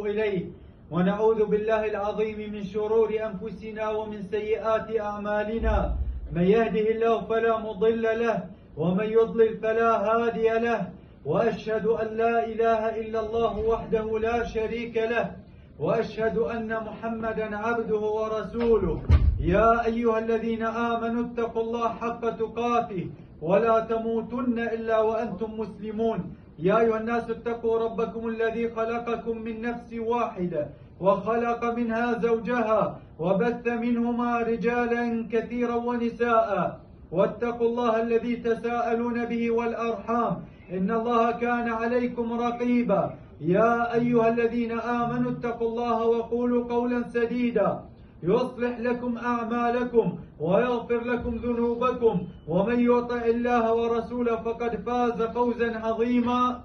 إليه، ونعوذ بالله العظيم من شرور أنفسنا ومن سيئات أعمالنا. من يهده الله فلا مضل له، ومن يضلل فلا هادي له. وأشهد أن لا إله إلا الله وحده لا شريك له، وأشهد أن محمدا عبده ورسوله. يا أيها الذين آمنوا اتقوا الله حق تقاته ولا تموتن إلا وأنتم مسلمون. يا أيها الناس اتقوا ربكم الذي خلقكم من نفس واحدة وخلق منها زوجها وبث منهما رجالا كثيرا ونساء، واتقوا الله الذي تساءلون به والأرحام إن الله كان عليكم رقيبا. يا أيها الذين آمنوا اتقوا الله وقولوا قولا سديدا يصلح لكم أعمالكم ويغفر لكم ذنوبكم، ومن يطع الله ورسوله فقد فاز فوزا عظيما.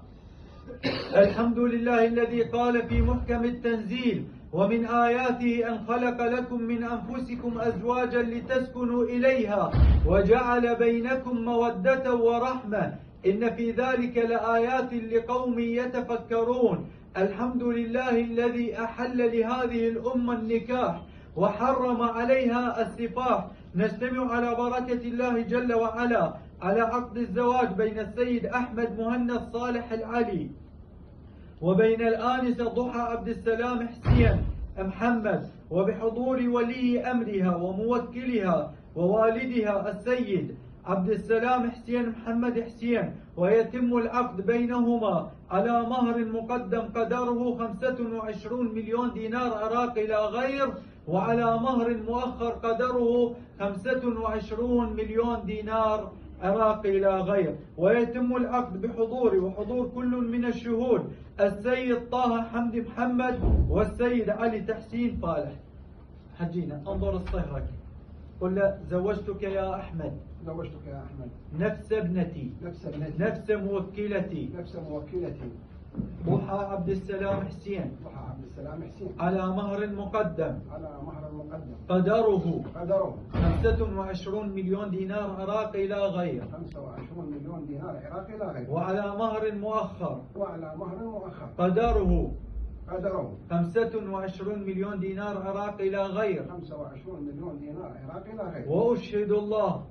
الحمد لله الذي قال في محكم التنزيل: ومن آياته أن خلق لكم من أنفسكم أزواجا لتسكنوا إليها وجعل بينكم مودة ورحمة إن في ذلك لآيات لقوم يتفكرون. الحمد لله الذي أحل لهذه الأمة النكاح وحرم عليها السفاح. نجتمع على بركة الله جل وعلا على عقد الزواج بين السيد أحمد مهند صالح العلي وبين الآنسة ضحى عبد السلام حسين محمد، وبحضور ولي أمرها وموكلها ووالدها السيد عبد السلام حسين محمد حسين. ويتم العقد بينهما على مهر مقدم قدره 25 مليون دينار عراقي لا غير، وعلى مهر مؤخر قدره 25 مليون دينار عراقي لا غير. ويتم العقد بحضور وحضور كل من الشهود السيد طه حمدي محمد والسيد علي تحسين فالح. حجينا انظر الصهرك، قل له: زوجتك يا أحمد، زوجتك يا أحمد نفس ابنتي، نفس موكلتي، ضحى عبد السلام حسين، على مهر مقدم قدره 25 مليون دينار عراقي لا غير، 25 مليون دينار عراقي لا غير. وعلى مهر مؤخر قدره 25 مليون دينار عراقي لا غير. 25 مليون دينار عراقي لا غير. وأشهد الله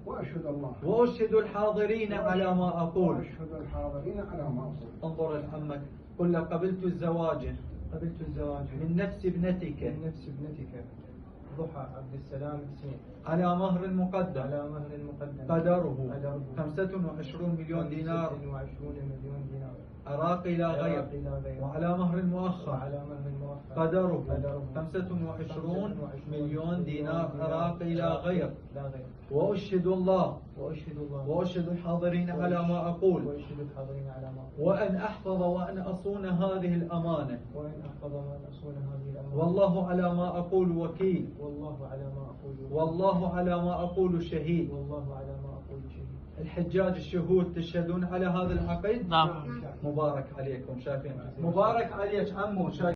وأشهد الحاضرين على ما أقول. انظر لعمك، قل له: قبلت الزواج من نفس ابنتك ضحى عبد السلام حسين على مهر مقدم قدره 25 مليون دينار عراقي لا غير، وعلى مهر مؤخر قدره 25 مليون دينار عراقي لا غير. وأشهد الله وأشهد الحاضرين على ما أقول، وأن أحفظ وأن أصون هذه الأمانة، والله على ما أقول وكيل، والله على ما أقول شهيد. الحجاج الشهود تشهدون على هذا العقد؟ نعم. مبارك عليكم. شايفين؟ مبارك عليك عمو.